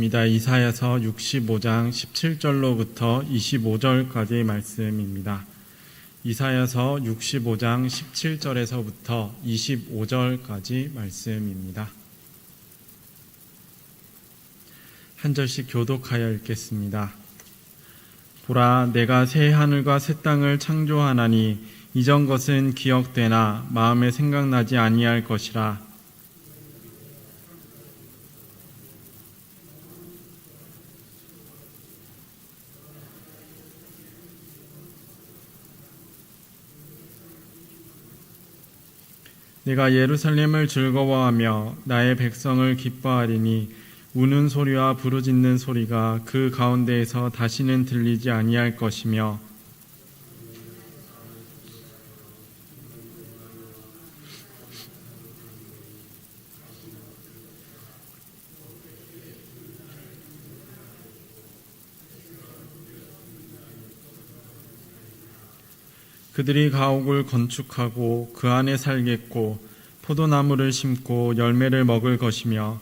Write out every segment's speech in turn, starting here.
이사야서 65장 17절로부터 25절까지의 말씀입니다. 이사야서 65장 17절에서부터 25절까지 말씀입니다. 한 절씩 교독하여 읽겠습니다. 보라, 내가 새 하늘과 새 땅을 창조하나니 이전 것은 기억되나 마음에 생각나지 아니할 것이라. 내가 예루살렘을 즐거워하며 나의 백성을 기뻐하리니 우는 소리와 부르짖는 소리가 그 가운데에서 다시는 들리지 아니할 것이며 그들이 가옥을 건축하고 그 안에 살겠고 포도나무를 심고 열매를 먹을 것이며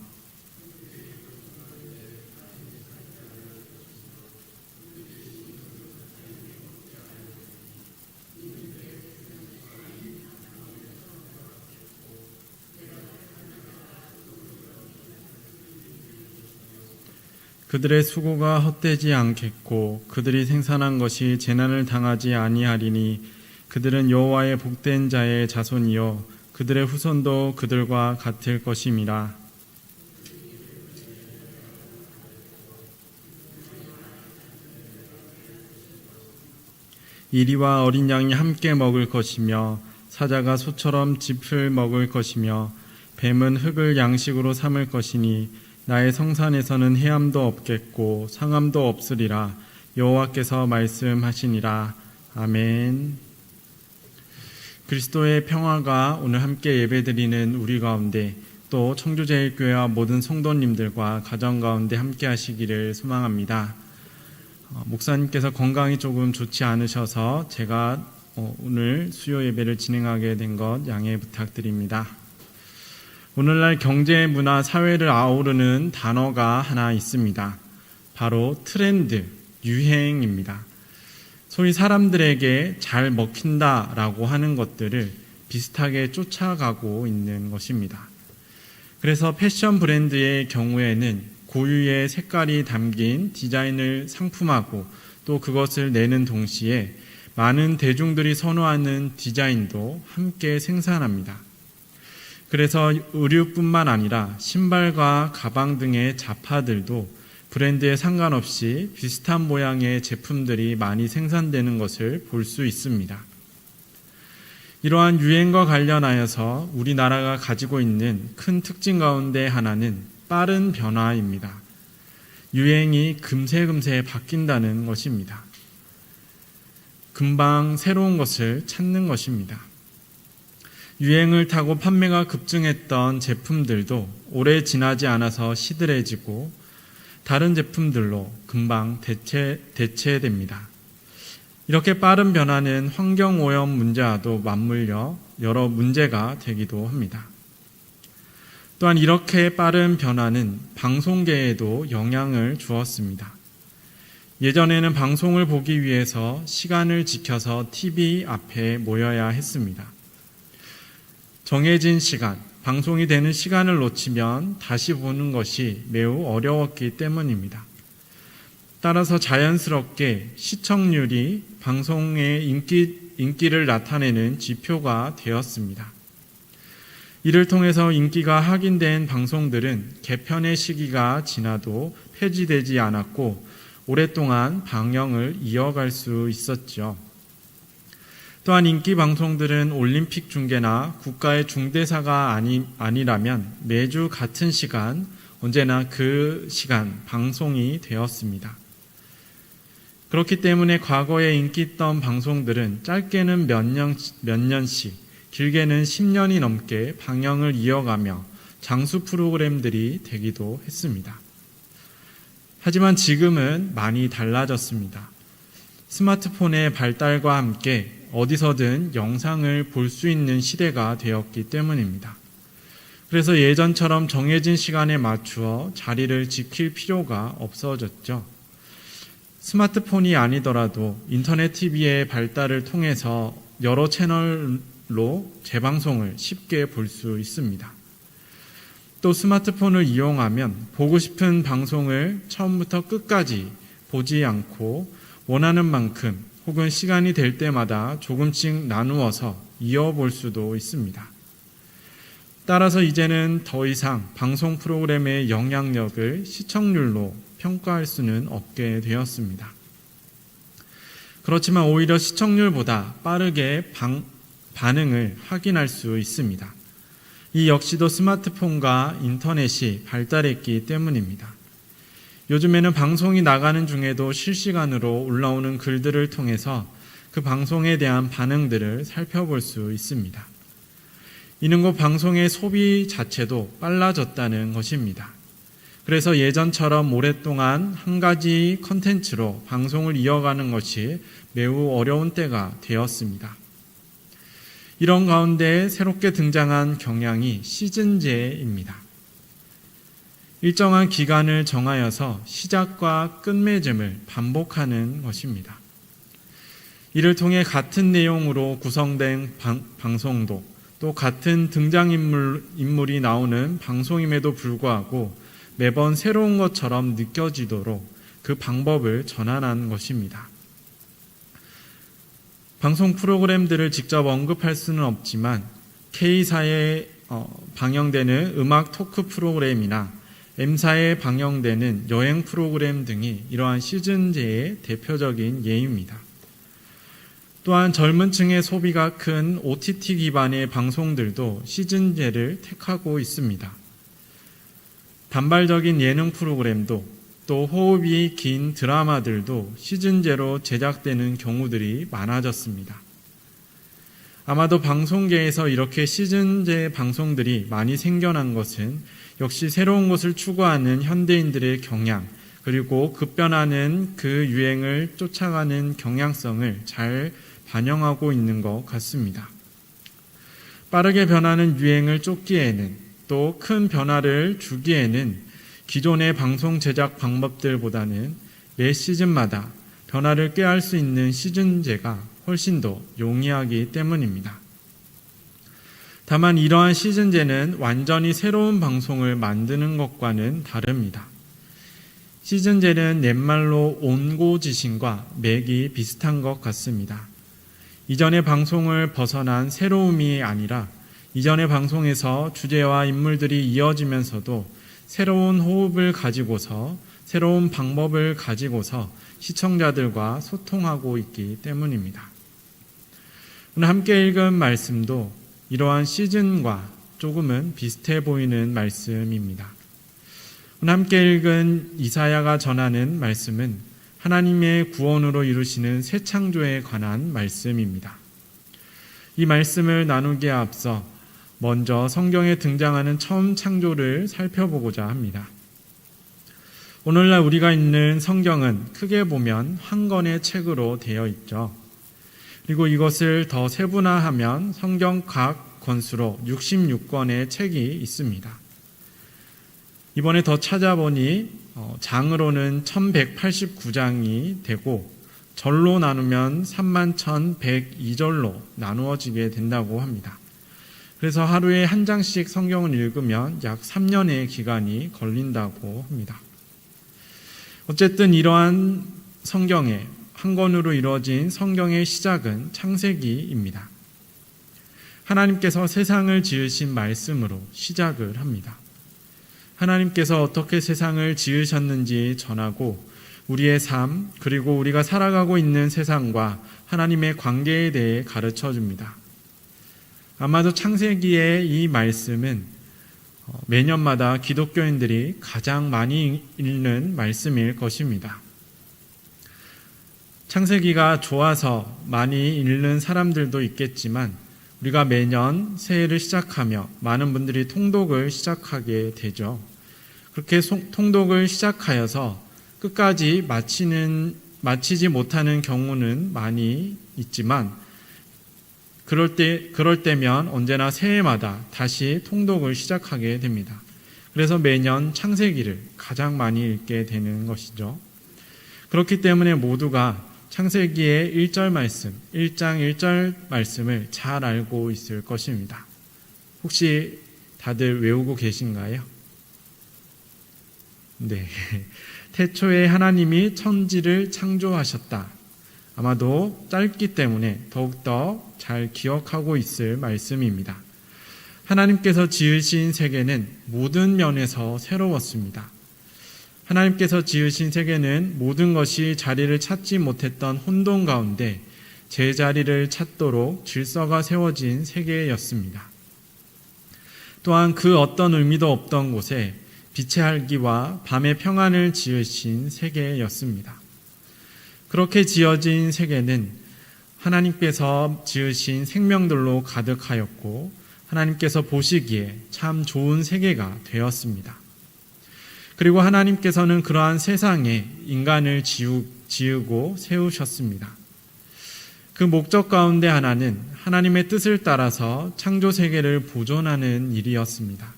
그들의 수고가 헛되지 않겠고 그들이 생산한 것이 재난을 당하지 아니하리니 그들은 여호와의 복된 자의 자손이요 그들의 후손도 그들과 같을 것임이라. 이리와 어린 양이 함께 먹을 것이며 사자가 소처럼 짚을 먹을 것이며 뱀은 흙을 양식으로 삼을 것이니 나의 성산에서는 해함도 없겠고 상함도 없으리라. 여호와께서 말씀하시니라. 아멘. 그리스도의 평화가 오늘 함께 예배드리는 우리 가운데 또 청주제일교회와 모든 성도님들과 가정 가운데 함께 하시기를 소망합니다. 목사님께서 건강이 조금 좋지 않으셔서 제가 오늘 수요 예배를 진행하게 된 것 양해 부탁드립니다. 오늘날 경제, 문화, 사회를 아우르는 단어가 하나 있습니다. 바로 트렌드, 유행입니다. 소위 사람들에게 잘 먹힌다라고 하는 것들을 비슷하게 쫓아가고 있는 것입니다. 그래서 패션 브랜드의 경우에는 고유의 색깔이 담긴 디자인을 상품하고 또 그것을 내는 동시에 많은 대중들이 선호하는 디자인도 함께 생산합니다. 그래서 의류뿐만 아니라 신발과 가방 등의 잡화들도 브랜드에 상관없이 비슷한 모양의 제품들이 많이 생산되는 것을 볼 수 있습니다. 이러한 유행과 관련하여서 우리나라가 가지고 있는 큰 특징 가운데 하나는 빠른 변화입니다. 유행이 금세 바뀐다는 것입니다. 금방 새로운 것을 찾는 것입니다. 유행을 타고 판매가 급증했던 제품들도 오래 지나지 않아서 시들해지고 다른 제품들로 금방 대체됩니다. 이렇게 빠른 변화는 환경오염 문제와도 맞물려 여러 문제가 되기도 합니다. 또한 이렇게 빠른 변화는 방송계에도 영향을 주었습니다. 예전에는 방송을 보기 위해서 시간을 지켜서 TV 앞에 모여야 했습니다. 정해진 시간, 방송이 되는 시간을 놓치면 다시 보는 것이 매우 어려웠기 때문입니다. 따라서 자연스럽게 시청률이 방송의 인기를 나타내는 지표가 되었습니다. 이를 통해서 인기가 확인된 방송들은 개편의 시기가 지나도 폐지되지 않았고 오랫동안 방영을 이어갈 수 있었죠. 또한 인기 방송들은 올림픽 중계나 국가의 중대사가 아니라면 매주 같은 시간, 언제나 그 시간 방송이 되었습니다. 그렇기 때문에 과거에 인기 있던 방송들은 짧게는 몇 년씩, 길게는 10년이 넘게 방영을 이어가며 장수 프로그램들이 되기도 했습니다. 하지만 지금은 많이 달라졌습니다. 스마트폰의 발달과 함께 어디서든 영상을 볼 수 있는 시대가 되었기 때문입니다. 그래서 예전처럼 정해진 시간에 맞추어 자리를 지킬 필요가 없어졌죠. 스마트폰이 아니더라도 인터넷 TV의 발달을 통해서 여러 채널로 재방송을 쉽게 볼 수 있습니다. 또 스마트폰을 이용하면 보고 싶은 방송을 처음부터 끝까지 보지 않고 원하는 만큼 혹은 시간이 될 때마다 조금씩 나누어서 이어볼 수도 있습니다. 따라서 이제는 더 이상 방송 프로그램의 영향력을 시청률로 평가할 수는 없게 되었습니다. 그렇지만 오히려 시청률보다 빠르게 반응을 확인할 수 있습니다. 이 역시도 스마트폰과 인터넷이 발달했기 때문입니다. 요즘에는 방송이 나가는 중에도 실시간으로 올라오는 글들을 통해서 그 방송에 대한 반응들을 살펴볼 수 있습니다. 이는 곧 방송의 소비 자체도 빨라졌다는 것입니다. 그래서 예전처럼 오랫동안 한 가지 컨텐츠로 방송을 이어가는 것이 매우 어려운 때가 되었습니다. 이런 가운데 새롭게 등장한 경향이 시즌제입니다. 일정한 기간을 정하여서 시작과 끝맺음을 반복하는 것입니다. 이를 통해 같은 내용으로 구성된 방송도 또 같은 등장인물이 나오는 방송임에도 불구하고 매번 새로운 것처럼 느껴지도록 그 방법을 전환한 것입니다. 방송 프로그램들을 직접 언급할 수는 없지만 K사에 방영되는 음악 토크 프로그램이나 M사에 방영되는 여행 프로그램 등이 이러한 시즌제의 대표적인 예입니다. 또한 젊은 층의 소비가 큰 OTT 기반의 방송들도 시즌제를 택하고 있습니다. 단발적인 예능 프로그램도 또 호흡이 긴 드라마들도 시즌제로 제작되는 경우들이 많아졌습니다. 아마도 방송계에서 이렇게 시즌제 방송들이 많이 생겨난 것은 역시 새로운 것을 추구하는 현대인들의 경향, 그리고 급변하는 그 유행을 쫓아가는 경향성을 잘 반영하고 있는 것 같습니다. 빠르게 변하는 유행을 쫓기에는 또 큰 변화를 주기에는 기존의 방송 제작 방법들보다는 매 시즌마다 변화를 꾀할 수 있는 시즌제가 훨씬 더 용이하기 때문입니다. 다만 이러한 시즌제는 완전히 새로운 방송을 만드는 것과는 다릅니다. 시즌제는 옛말로 온고지신과 맥이 비슷한 것 같습니다. 이전의 방송을 벗어난 새로움이 아니라 이전의 방송에서 주제와 인물들이 이어지면서도 새로운 호흡을 가지고서 새로운 방법을 가지고서 시청자들과 소통하고 있기 때문입니다. 오늘 함께 읽은 말씀도 이러한 시즌과 조금은 비슷해 보이는 말씀입니다. 오늘 함께 읽은 이사야가 전하는 말씀은 하나님의 구원으로 이루시는 새 창조에 관한 말씀입니다. 이 말씀을 나누기에 앞서 먼저 성경에 등장하는 처음 창조를 살펴보고자 합니다. 오늘날 우리가 읽는 성경은 크게 보면 한 권의 책으로 되어 있죠. 그리고 이것을 더 세분화하면 성경 각 권수로 66권의 책이 있습니다. 이번에 더 찾아보니 장으로는 1189장이 되고 절로 나누면 31,102절로 나누어지게 된다고 합니다. 그래서 하루에 한 장씩 성경을 읽으면 약 3년의 기간이 걸린다고 합니다. 어쨌든 이러한 성경에 한 권으로 이루어진 성경의 시작은 창세기입니다. 하나님께서 세상을 지으신 말씀으로 시작을 합니다. 하나님께서 어떻게 세상을 지으셨는지 전하고 우리의 삶 그리고 우리가 살아가고 있는 세상과 하나님의 관계에 대해 가르쳐 줍니다. 아마도 창세기의 이 말씀은 매년마다 기독교인들이 가장 많이 읽는 말씀일 것입니다. 창세기가 좋아서 많이 읽는 사람들도 있겠지만 우리가 매년 새해를 시작하며 많은 분들이 통독을 시작하게 되죠. 그렇게 통독을 시작하여서 끝까지 마치지 못하는 경우는 많이 있지만 그럴 때면 언제나 새해마다 다시 통독을 시작하게 됩니다. 그래서 매년 창세기를 가장 많이 읽게 되는 것이죠. 그렇기 때문에 모두가 창세기의 1절 말씀, 1장 1절 말씀을 잘 알고 있을 것입니다. 혹시 다들 외우고 계신가요? 네. 태초에 하나님이 천지를 창조하셨다. 아마도 짧기 때문에 더욱더 잘 기억하고 있을 말씀입니다. 하나님께서 지으신 세계는 모든 면에서 새로웠습니다. 하나님께서 지으신 세계는 모든 것이 자리를 찾지 못했던 혼돈 가운데 제자리를 찾도록 질서가 세워진 세계였습니다. 또한 그 어떤 의미도 없던 곳에 빛의 활기와 밤의 평안을 지으신 세계였습니다. 그렇게 지어진 세계는 하나님께서 지으신 생명들로 가득하였고 하나님께서 보시기에 참 좋은 세계가 되었습니다. 그리고 하나님께서는 그러한 세상에 인간을 지으고 세우셨습니다. 그 목적 가운데 하나는 하나님의 뜻을 따라서 창조 세계를 보존하는 일이었습니다.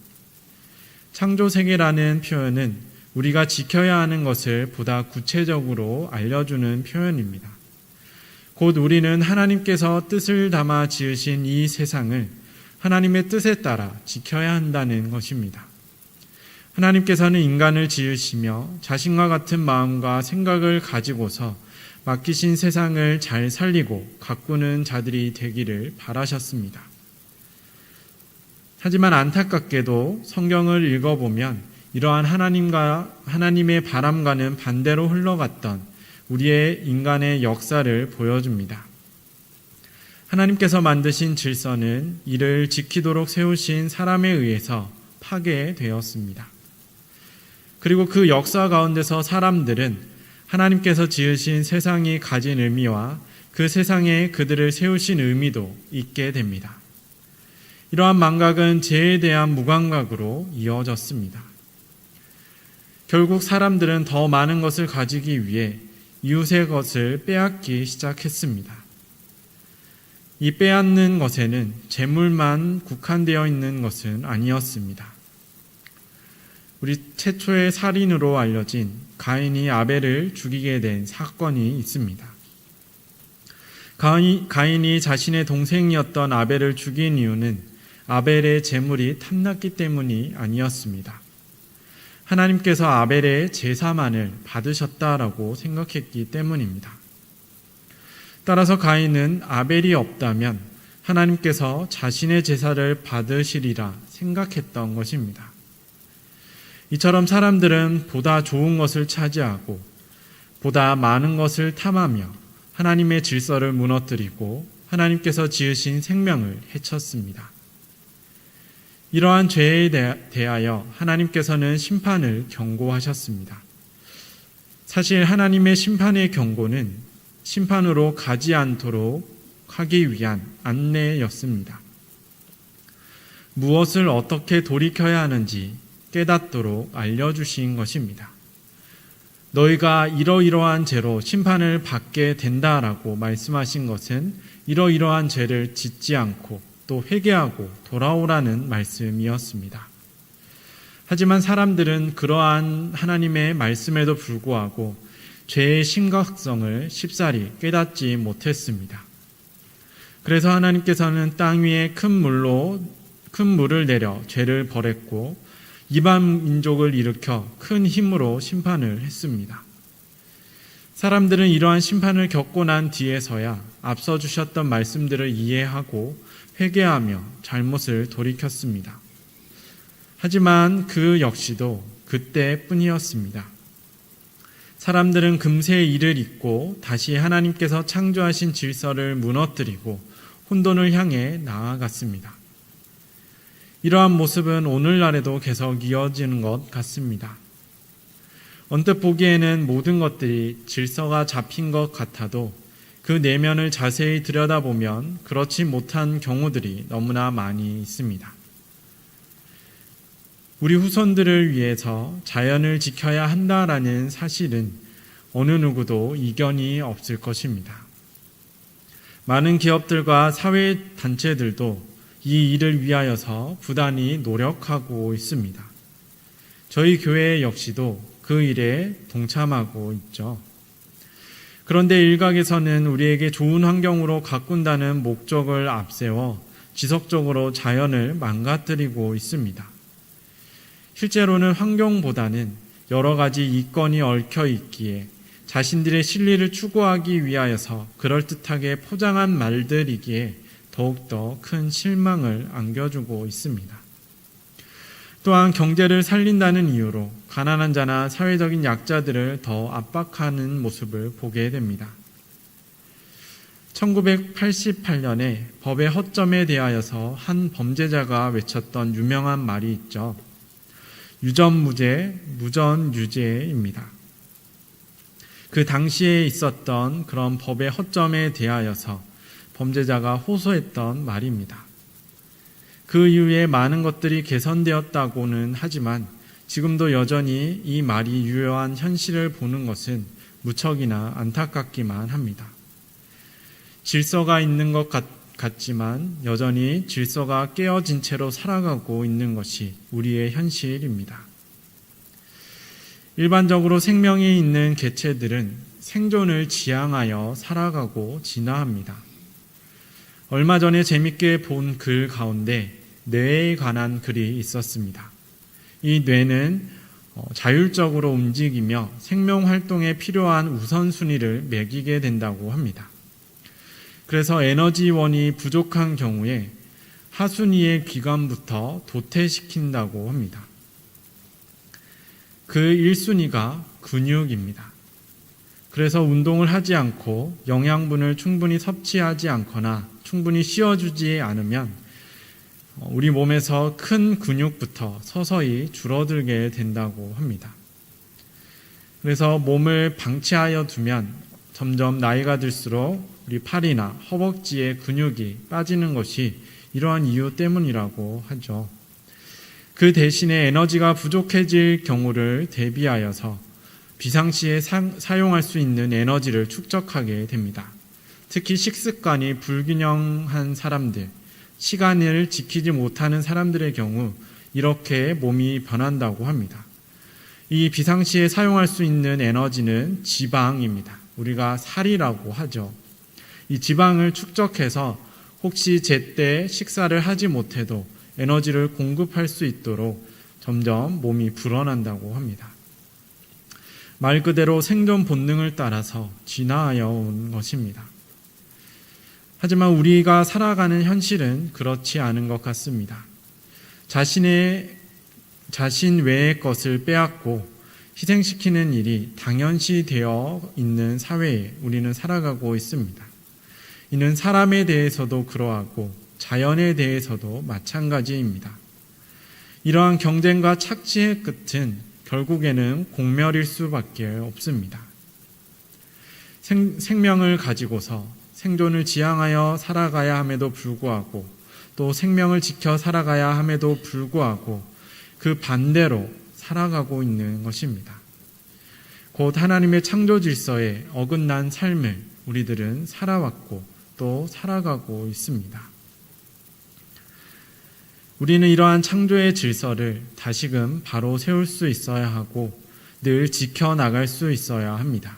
창조 세계라는 표현은 우리가 지켜야 하는 것을 보다 구체적으로 알려주는 표현입니다. 곧 우리는 하나님께서 뜻을 담아 지으신 이 세상을 하나님의 뜻에 따라 지켜야 한다는 것입니다. 하나님께서는 인간을 지으시며 자신과 같은 마음과 생각을 가지고서 맡기신 세상을 잘 살리고 가꾸는 자들이 되기를 바라셨습니다. 하지만 안타깝게도 성경을 읽어보면 이러한 하나님의 바람과는 반대로 흘러갔던 우리의 인간의 역사를 보여줍니다. 하나님께서 만드신 질서는 이를 지키도록 세우신 사람에 의해서 파괴되었습니다. 그리고 그 역사 가운데서 사람들은 하나님께서 지으신 세상이 가진 의미와 그 세상에 그들을 세우신 의미도 잊게 됩니다. 이러한 망각은 죄에 대한 무감각으로 이어졌습니다. 결국 사람들은 더 많은 것을 가지기 위해 이웃의 것을 빼앗기 시작했습니다. 이 빼앗는 것에는 재물만 국한되어 있는 것은 아니었습니다. 우리 최초의 살인으로 알려진 가인이 아벨을 죽이게 된 사건이 있습니다. 가인이 자신의 동생이었던 아벨을 죽인 이유는 아벨의 재물이 탐났기 때문이 아니었습니다. 하나님께서 아벨의 제사만을 받으셨다라고 생각했기 때문입니다. 따라서 가인은 아벨이 없다면 하나님께서 자신의 제사를 받으시리라 생각했던 것입니다. 이처럼 사람들은 보다 좋은 것을 차지하고 보다 많은 것을 탐하며 하나님의 질서를 무너뜨리고 하나님께서 지으신 생명을 해쳤습니다. 이러한 죄에 대하여 하나님께서는 심판을 경고하셨습니다. 사실 하나님의 심판의 경고는 심판으로 가지 않도록 하기 위한 안내였습니다. 무엇을 어떻게 돌이켜야 하는지 깨닫도록 알려주신 것입니다. 너희가 이러이러한 죄로 심판을 받게 된다라고 말씀하신 것은 이러이러한 죄를 짓지 않고 또 회개하고 돌아오라는 말씀이었습니다. 하지만 사람들은 그러한 하나님의 말씀에도 불구하고 죄의 심각성을 쉽사리 깨닫지 못했습니다. 그래서 하나님께서는 땅 위에 큰 물을 내려 죄를 벌했고 이방 민족을 일으켜 큰 힘으로 심판을 했습니다. 사람들은 이러한 심판을 겪고 난 뒤에서야 앞서 주셨던 말씀들을 이해하고 회개하며 잘못을 돌이켰습니다. 하지만 그 역시도 그때뿐이었습니다. 사람들은 금세 이를 잊고 다시 하나님께서 창조하신 질서를 무너뜨리고 혼돈을 향해 나아갔습니다. 이러한 모습은 오늘날에도 계속 이어지는 것 같습니다. 언뜻 보기에는 모든 것들이 질서가 잡힌 것 같아도 그 내면을 자세히 들여다보면 그렇지 못한 경우들이 너무나 많이 있습니다. 우리 후손들을 위해서 자연을 지켜야 한다라는 사실은 어느 누구도 이견이 없을 것입니다. 많은 기업들과 사회단체들도 이 일을 위하여서 부단히 노력하고 있습니다. 저희 교회 역시도 그 일에 동참하고 있죠. 그런데 일각에서는 우리에게 좋은 환경으로 가꾼다는 목적을 앞세워 지속적으로 자연을 망가뜨리고 있습니다. 실제로는 환경보다는 여러 가지 이권이 얽혀 있기에 자신들의 실리를 추구하기 위하여서 그럴듯하게 포장한 말들이기에 더욱더 큰 실망을 안겨주고 있습니다. 또한 경제를 살린다는 이유로 가난한 자나 사회적인 약자들을 더 압박하는 모습을 보게 됩니다. 1988년에 법의 허점에 대하여서 한 범죄자가 외쳤던 유명한 말이 있죠. 유전무죄, 무전유죄입니다. 그 당시에 있었던 그런 법의 허점에 대하여서 범죄자가 호소했던 말입니다. 그 이후에 많은 것들이 개선되었다고는 하지만 지금도 여전히 이 말이 유효한 현실을 보는 것은 무척이나 안타깝기만 합니다. 질서가 있는 것 같지만 여전히 질서가 깨어진 채로 살아가고 있는 것이 우리의 현실입니다. 일반적으로 생명이 있는 개체들은 생존을 지향하여 살아가고 진화합니다. 얼마 전에 재밌게 본 글 가운데 뇌에 관한 글이 있었습니다. 이 뇌는 자율적으로 움직이며 생명 활동에 필요한 우선순위를 매기게 된다고 합니다. 그래서 에너지원이 부족한 경우에 하순위의 기관부터 도태시킨다고 합니다. 그 1순위가 근육입니다. 그래서 운동을 하지 않고 영양분을 충분히 섭취하지 않거나 충분히 쉬어주지 않으면 우리 몸에서 큰 근육부터 서서히 줄어들게 된다고 합니다. 그래서 몸을 방치하여 두면 점점 나이가 들수록 우리 팔이나 허벅지의 근육이 빠지는 것이 이러한 이유 때문이라고 하죠. 그 대신에 에너지가 부족해질 경우를 대비하여서 비상시에 사용할 수 있는 에너지를 축적하게 됩니다. 특히 식습관이 불균형한 사람들, 시간을 지키지 못하는 사람들의 경우 이렇게 몸이 변한다고 합니다. 이 비상시에 사용할 수 있는 에너지는 지방입니다. 우리가 살이라고 하죠. 이 지방을 축적해서 혹시 제때 식사를 하지 못해도 에너지를 공급할 수 있도록 점점 몸이 불어난다고 합니다. 말 그대로 생존 본능을 따라서 진화하여 온 것입니다. 하지만 우리가 살아가는 현실은 그렇지 않은 것 같습니다. 자신 외의 것을 빼앗고 희생시키는 일이 당연시 되어 있는 사회에 우리는 살아가고 있습니다. 이는 사람에 대해서도 그러하고 자연에 대해서도 마찬가지입니다. 이러한 경쟁과 착취의 끝은 결국에는 공멸일 수밖에 없습니다. 생명을 가지고서 생존을 지향하여 살아가야 함에도 불구하고 또 생명을 지켜 살아가야 함에도 불구하고 그 반대로 살아가고 있는 것입니다. 곧 하나님의 창조 질서에 어긋난 삶을 우리들은 살아왔고 또 살아가고 있습니다. 우리는 이러한 창조의 질서를 다시금 바로 세울 수 있어야 하고 늘 지켜나갈 수 있어야 합니다.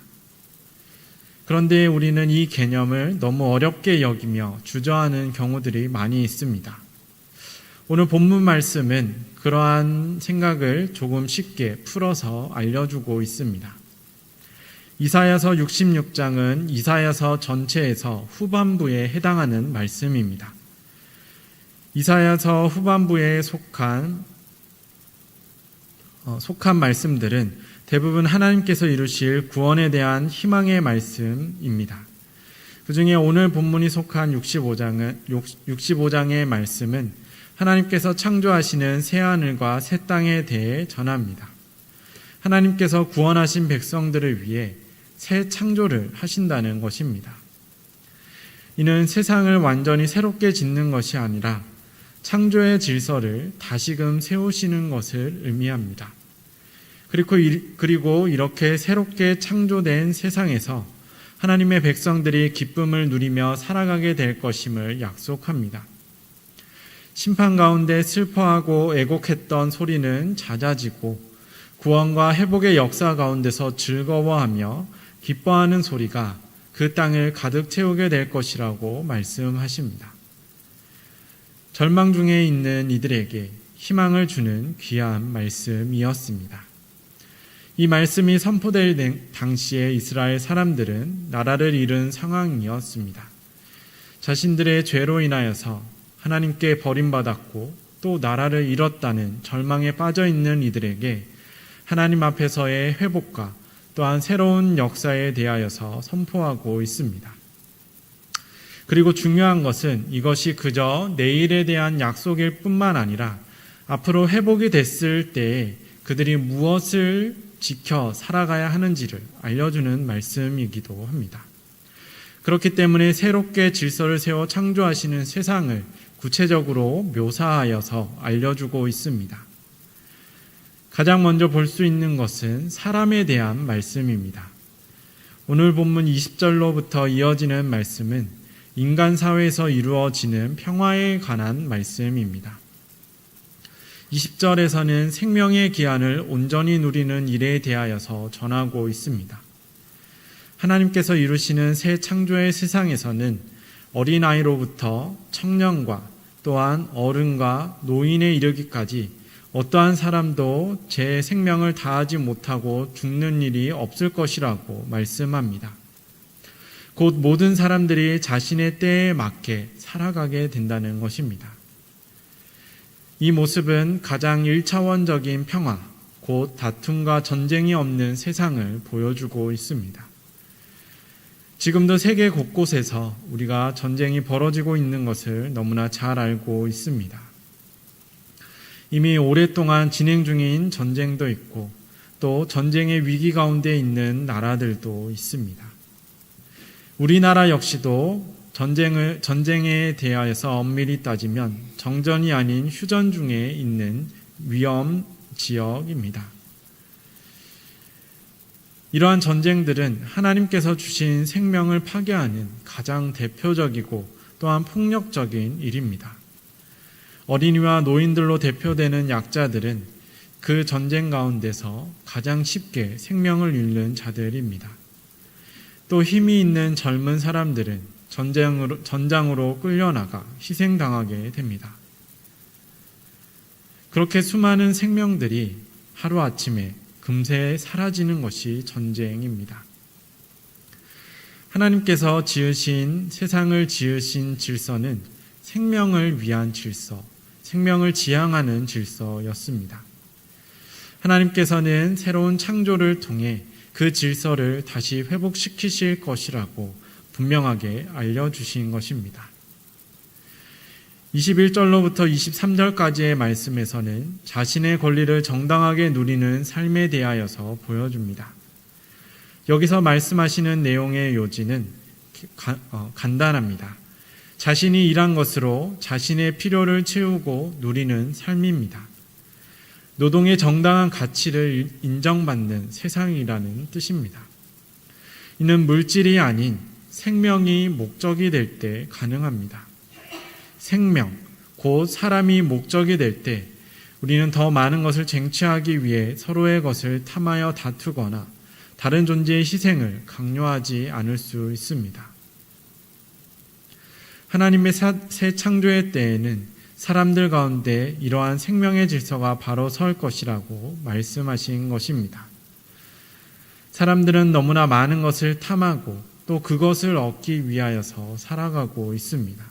그런데 우리는 이 개념을 너무 어렵게 여기며 주저하는 경우들이 많이 있습니다. 오늘 본문 말씀은 그러한 생각을 조금 쉽게 풀어서 알려주고 있습니다. 이사야서 66장은 이사야서 전체에서 후반부에 해당하는 말씀입니다. 이사야서 후반부에 속한 말씀들은 대부분 하나님께서 이루실 구원에 대한 희망의 말씀입니다. 그 중에 오늘 본문이 속한 65장의 말씀은 하나님께서 창조하시는 새하늘과 새 땅에 대해 전합니다. 하나님께서 구원하신 백성들을 위해 새 창조를 하신다는 것입니다. 이는 세상을 완전히 새롭게 짓는 것이 아니라 창조의 질서를 다시금 세우시는 것을 의미합니다. 그리고 이렇게 새롭게 창조된 세상에서 하나님의 백성들이 기쁨을 누리며 살아가게 될 것임을 약속합니다. 심판 가운데 슬퍼하고 애곡했던 소리는 잦아지고 구원과 회복의 역사 가운데서 즐거워하며 기뻐하는 소리가 그 땅을 가득 채우게 될 것이라고 말씀하십니다. 절망 중에 있는 이들에게 희망을 주는 귀한 말씀이었습니다. 이 말씀이 선포될 당시에 이스라엘 사람들은 나라를 잃은 상황이었습니다. 자신들의 죄로 인하여서 하나님께 버림받았고 또 나라를 잃었다는 절망에 빠져 있는 이들에게 하나님 앞에서의 회복과 또한 새로운 역사에 대하여서 선포하고 있습니다. 그리고 중요한 것은 이것이 그저 내일에 대한 약속일 뿐만 아니라 앞으로 회복이 됐을 때에 그들이 무엇을 지켜 살아가야 하는지를 알려주는 말씀이기도 합니다. 그렇기 때문에 새롭게 질서를 세워 창조하시는 세상을 구체적으로 묘사하여서 알려주고 있습니다. 가장 먼저 볼 수 있는 것은 사람에 대한 말씀입니다. 오늘 본문 20절로부터 이어지는 말씀은 인간 사회에서 이루어지는 평화에 관한 말씀입니다. 20절에서는 생명의 기한을 온전히 누리는 일에 대하여서 전하고 있습니다. 하나님께서 이루시는 새 창조의 세상에서는 어린아이로부터 청년과 또한 어른과 노인에 이르기까지 어떠한 사람도 제 생명을 다하지 못하고 죽는 일이 없을 것이라고 말씀합니다. 곧 모든 사람들이 자신의 때에 맞게 살아가게 된다는 것입니다. 이 모습은 가장 1차원적인 평화, 곧 다툼과 전쟁이 없는 세상을 보여주고 있습니다. 지금도 세계 곳곳에서 우리가 전쟁이 벌어지고 있는 것을 너무나 잘 알고 있습니다. 이미 오랫동안 진행 중인 전쟁도 있고 또 전쟁의 위기 가운데 있는 나라들도 있습니다. 우리나라 역시도 전쟁에 대하여서 엄밀히 따지면 정전이 아닌 휴전 중에 있는 위험 지역입니다. 이러한 전쟁들은 하나님께서 주신 생명을 파괴하는 가장 대표적이고 또한 폭력적인 일입니다. 어린이와 노인들로 대표되는 약자들은 그 전쟁 가운데서 가장 쉽게 생명을 잃는 자들입니다. 또 힘이 있는 젊은 사람들은 전장으로 끌려나가 희생당하게 됩니다. 그렇게 수많은 생명들이 하루아침에 금세 사라지는 것이 전쟁입니다. 하나님께서 지으신 세상을 지으신 질서는 생명을 위한 질서, 생명을 지향하는 질서였습니다. 하나님께서는 새로운 창조를 통해 그 질서를 다시 회복시키실 것이라고 분명하게 알려주신 것입니다. 21절로부터 23절까지의 말씀에서는 자신의 권리를 정당하게 누리는 삶에 대하여서 보여줍니다. 여기서 말씀하시는 내용의 요지는 간단합니다. 자신이 일한 것으로 자신의 필요를 채우고 누리는 삶입니다. 노동의 정당한 가치를 인정받는 세상이라는 뜻입니다. 이는 물질이 아닌 생명이 목적이 될 때 가능합니다. 생명, 곧 사람이 목적이 될 때 우리는 더 많은 것을 쟁취하기 위해 서로의 것을 탐하여 다투거나 다른 존재의 희생을 강요하지 않을 수 있습니다. 하나님의 새 창조의 때에는 사람들 가운데 이러한 생명의 질서가 바로 설 것이라고 말씀하신 것입니다. 사람들은 너무나 많은 것을 탐하고 또 그것을 얻기 위하여서 살아가고 있습니다.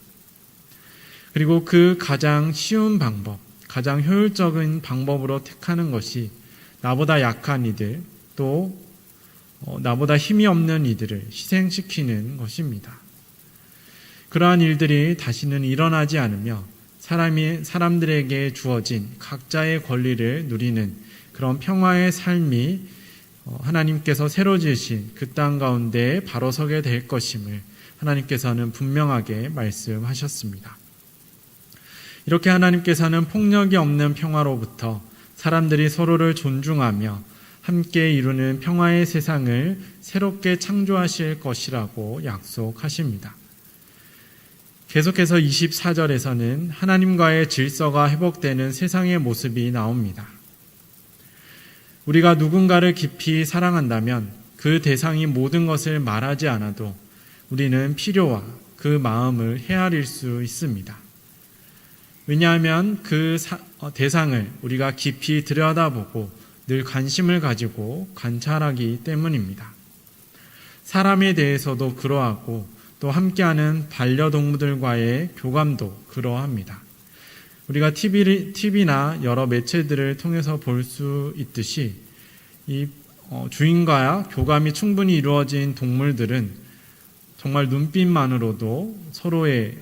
그리고 그 가장 쉬운 방법, 가장 효율적인 방법으로 택하는 것이 나보다 약한 이들, 또 나보다 힘이 없는 이들을 희생시키는 것입니다. 그러한 일들이 다시는 일어나지 않으며 사람들에게 주어진 각자의 권리를 누리는 그런 평화의 삶이 하나님께서 새로 지으신 그 땅 가운데 바로 서게 될 것임을 하나님께서는 분명하게 말씀하셨습니다. 이렇게 하나님께서는 폭력이 없는 평화로부터 사람들이 서로를 존중하며 함께 이루는 평화의 세상을 새롭게 창조하실 것이라고 약속하십니다. 계속해서 24절에서는 하나님과의 질서가 회복되는 세상의 모습이 나옵니다. 우리가 누군가를 깊이 사랑한다면 그 대상이 모든 것을 말하지 않아도 우리는 필요와 그 마음을 헤아릴 수 있습니다. 왜냐하면 그 대상을 우리가 깊이 들여다보고 늘 관심을 가지고 관찰하기 때문입니다. 사람에 대해서도 그러하고 또 함께하는 반려동물들과의 교감도 그러합니다. 우리가 TV나 여러 매체들을 통해서 볼 수 있듯이 이 주인과 교감이 충분히 이루어진 동물들은 정말 눈빛만으로도 서로의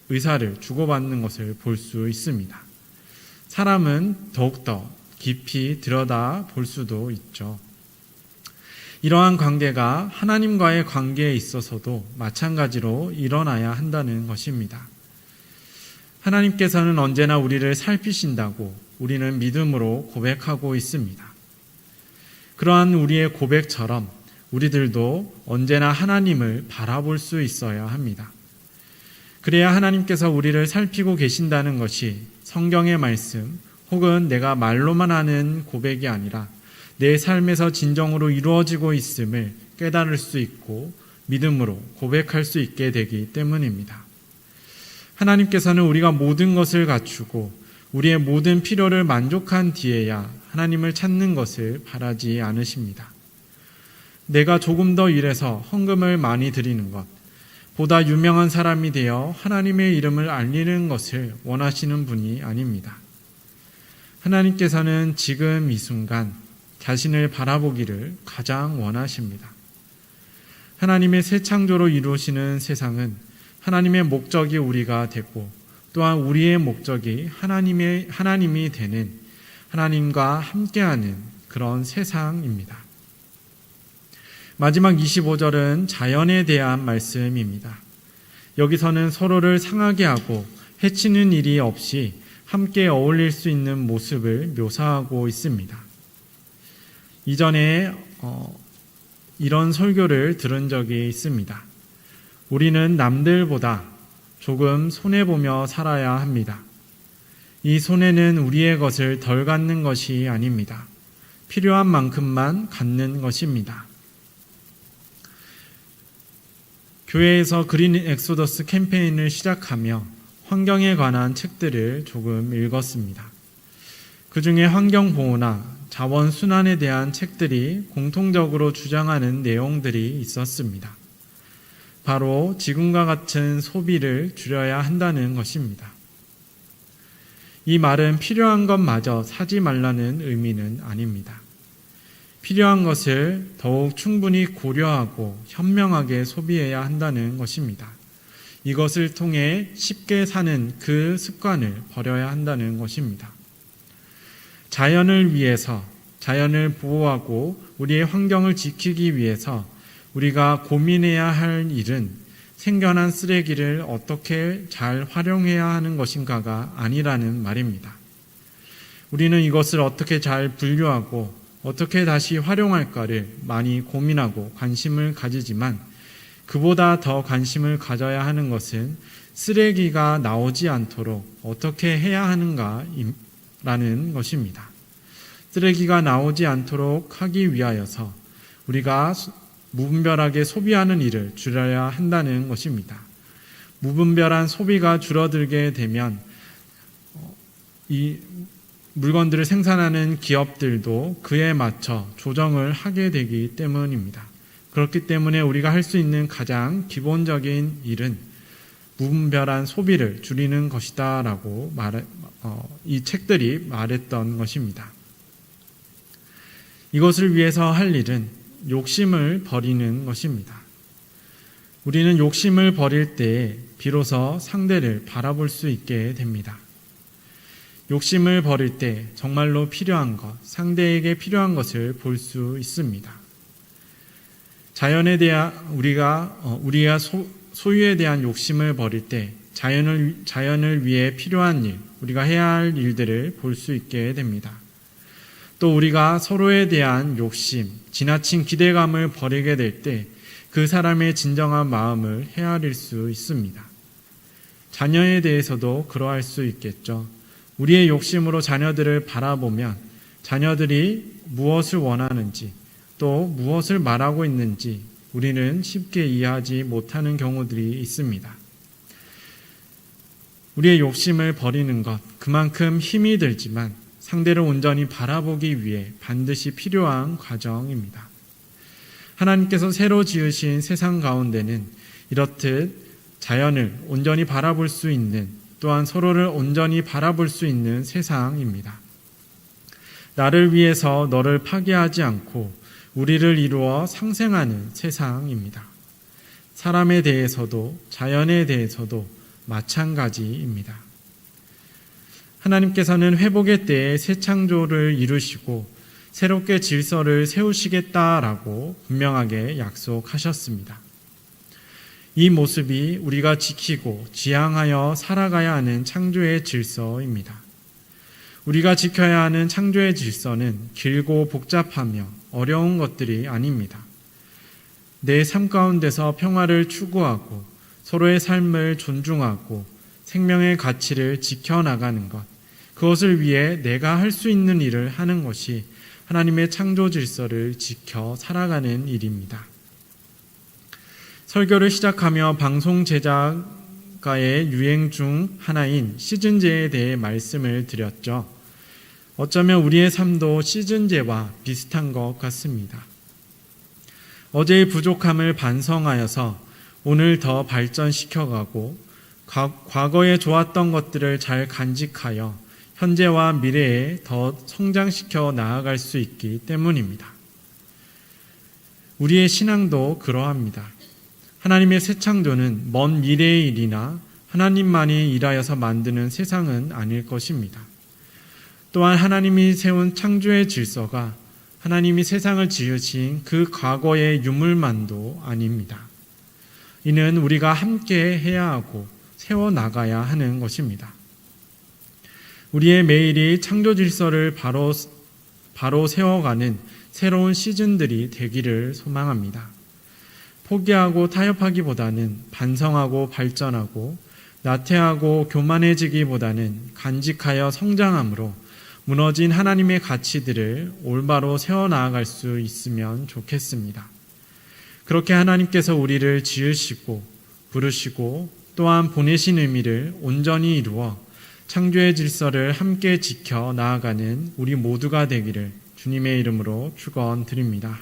의사를 주고받는 것을 볼 수 있습니다. 사람은 더욱더 깊이 들여다 볼 수도 있죠. 이러한 관계가 하나님과의 관계에 있어서도 마찬가지로 일어나야 한다는 것입니다. 하나님께서는 언제나 우리를 살피신다고 우리는 믿음으로 고백하고 있습니다. 그러한 우리의 고백처럼 우리들도 언제나 하나님을 바라볼 수 있어야 합니다. 그래야 하나님께서 우리를 살피고 계신다는 것이 성경의 말씀 혹은 내가 말로만 하는 고백이 아니라 내 삶에서 진정으로 이루어지고 있음을 깨달을 수 있고 믿음으로 고백할 수 있게 되기 때문입니다. 하나님께서는 우리가 모든 것을 갖추고 우리의 모든 필요를 만족한 뒤에야 하나님을 찾는 것을 바라지 않으십니다. 내가 조금 더 일해서 헌금을 많이 드리는 것, 보다 유명한 사람이 되어 하나님의 이름을 알리는 것을 원하시는 분이 아닙니다. 하나님께서는 지금 이 순간 자신을 바라보기를 가장 원하십니다. 하나님의 새 창조로 이루시는 세상은 하나님의 목적이 우리가 되고 또한 우리의 목적이 하나님이 되는 하나님과 함께하는 그런 세상입니다. 마지막 25절은 자연에 대한 말씀입니다. 여기서는 서로를 상하게 하고 해치는 일이 없이 함께 어울릴 수 있는 모습을 묘사하고 있습니다. 이전에 이런 설교를 들은 적이 있습니다. 우리는 남들보다 조금 손해보며 살아야 합니다. 이 손해는 우리의 것을 덜 갖는 것이 아닙니다. 필요한 만큼만 갖는 것입니다. 교회에서 그린 엑소더스 캠페인을 시작하며 환경에 관한 책들을 조금 읽었습니다. 그 중에 환경보호나 자원순환에 대한 책들이 공통적으로 주장하는 내용들이 있었습니다. 바로 지금과 같은 소비를 줄여야 한다는 것입니다. 이 말은 필요한 것마저 사지 말라는 의미는 아닙니다. 필요한 것을 더욱 충분히 고려하고 현명하게 소비해야 한다는 것입니다. 이것을 통해 쉽게 사는 그 습관을 버려야 한다는 것입니다. 자연을 위해서, 자연을 보호하고 우리의 환경을 지키기 위해서 우리가 고민해야 할 일은 생겨난 쓰레기를 어떻게 잘 활용해야 하는 것인가가 아니라는 말입니다. 우리는 이것을 어떻게 잘 분류하고 어떻게 다시 활용할까를 많이 고민하고 관심을 가지지만 그보다 더 관심을 가져야 하는 것은 쓰레기가 나오지 않도록 어떻게 해야 하는가라는 것입니다. 쓰레기가 나오지 않도록 하기 위하여서 우리가 무분별하게 소비하는 일을 줄여야 한다는 것입니다. 무분별한 소비가 줄어들게 되면 이 물건들을 생산하는 기업들도 그에 맞춰 조정을 하게 되기 때문입니다. 그렇기 때문에 우리가 할 수 있는 가장 기본적인 일은 무분별한 소비를 줄이는 것이다 라고 이 책들이 말했던 것입니다. 이것을 위해서 할 일은 욕심을 버리는 것입니다. 우리는 욕심을 버릴 때 비로소 상대를 바라볼 수 있게 됩니다. 욕심을 버릴 때 정말로 필요한 것, 상대에게 필요한 것을 볼 수 있습니다. 자연에 대한 우리가 소유에 대한 욕심을 버릴 때 자연을 위해 필요한 일, 우리가 해야 할 일들을 볼 수 있게 됩니다. 또 우리가 서로에 대한 욕심, 지나친 기대감을 버리게 될 때 그 사람의 진정한 마음을 헤아릴 수 있습니다. 자녀에 대해서도 그러할 수 있겠죠. 우리의 욕심으로 자녀들을 바라보면 자녀들이 무엇을 원하는지 또 무엇을 말하고 있는지 우리는 쉽게 이해하지 못하는 경우들이 있습니다. 우리의 욕심을 버리는 것, 그만큼 힘이 들지만 상대를 온전히 바라보기 위해 반드시 필요한 과정입니다. 하나님께서 새로 지으신 세상 가운데는 이렇듯 자연을 온전히 바라볼 수 있는, 또한 서로를 온전히 바라볼 수 있는 세상입니다. 나를 위해서 너를 파괴하지 않고 우리를 이루어 상생하는 세상입니다. 사람에 대해서도 자연에 대해서도 마찬가지입니다. 하나님께서는 회복의 때에 새 창조를 이루시고 새롭게 질서를 세우시겠다라고 분명하게 약속하셨습니다. 이 모습이 우리가 지키고 지향하여 살아가야 하는 창조의 질서입니다. 우리가 지켜야 하는 창조의 질서는 길고 복잡하며 어려운 것들이 아닙니다. 내 삶 가운데서 평화를 추구하고 서로의 삶을 존중하고 생명의 가치를 지켜나가는 것, 그것을 위해 내가 할 수 있는 일을 하는 것이 하나님의 창조 질서를 지켜 살아가는 일입니다. 설교를 시작하며 방송 제작가의 유행 중 하나인 시즌제에 대해 말씀을 드렸죠. 어쩌면 우리의 삶도 시즌제와 비슷한 것 같습니다. 어제의 부족함을 반성하여서 오늘 더 발전시켜가고 과거에 좋았던 것들을 잘 간직하여 현재와 미래에 더 성장시켜 나아갈 수 있기 때문입니다. 우리의 신앙도 그러합니다. 하나님의 새 창조는 먼 미래의 일이나 하나님만이 일하여서 만드는 세상은 아닐 것입니다. 또한 하나님이 세운 창조의 질서가 하나님이 세상을 지으신 그 과거의 유물만도 아닙니다. 이는 우리가 함께 해야 하고 세워나가야 하는 것입니다. 우리의 매일이 창조 질서를 바로 세워가는 새로운 시즌들이 되기를 소망합니다. 포기하고 타협하기보다는 반성하고 발전하고 나태하고 교만해지기보다는 간직하여 성장함으로 무너진 하나님의 가치들을 올바로 세워나갈 수 있으면 좋겠습니다. 그렇게 하나님께서 우리를 지으시고 부르시고 또한 보내신 의미를 온전히 이루어 창조의 질서를 함께 지켜 나아가는 우리 모두가 되기를 주님의 이름으로 축원드립니다.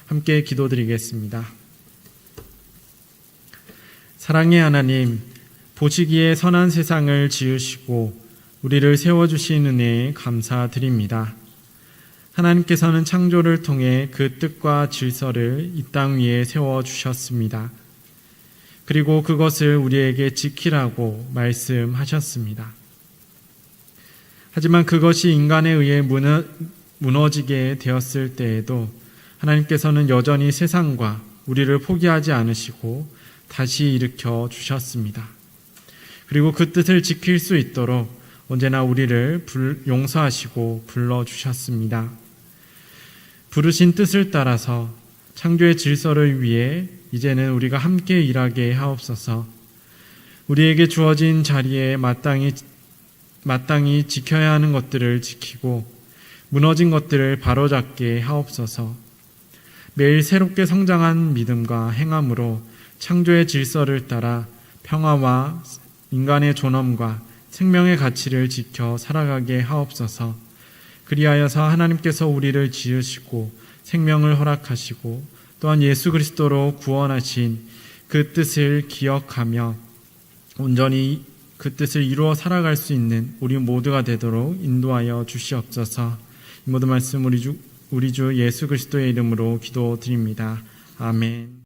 함께 기도드리겠습니다. 사랑의 하나님, 보시기에 선한 세상을 지으시고 우리를 세워주신 은혜에 감사드립니다. 하나님께서는 창조를 통해 그 뜻과 질서를 이 땅 위에 세워주셨습니다. 그리고 그것을 우리에게 지키라고 말씀하셨습니다. 하지만 그것이 인간에 의해 무너지게 되었을 때에도 하나님께서는 여전히 세상과 우리를 포기하지 않으시고 다시 일으켜 주셨습니다. 그리고 그 뜻을 지킬 수 있도록 언제나 우리를 용서하시고 불러주셨습니다. 부르신 뜻을 따라서 창조의 질서를 위해 이제는 우리가 함께 일하게 하옵소서. 우리에게 주어진 자리에 마땅히 지켜야 하는 것들을 지키고 무너진 것들을 바로잡게 하옵소서. 매일 새롭게 성장한 믿음과 행함으로 창조의 질서를 따라 평화와 인간의 존엄과 생명의 가치를 지켜 살아가게 하옵소서. 그리하여서 하나님께서 우리를 지으시고 생명을 허락하시고 또한 예수 그리스도로 구원하신 그 뜻을 기억하며 온전히 그 뜻을 이루어 살아갈 수 있는 우리 모두가 되도록 인도하여 주시옵소서. 이 모든 말씀 우리 주 예수 그리스도의 이름으로 기도드립니다. 아멘.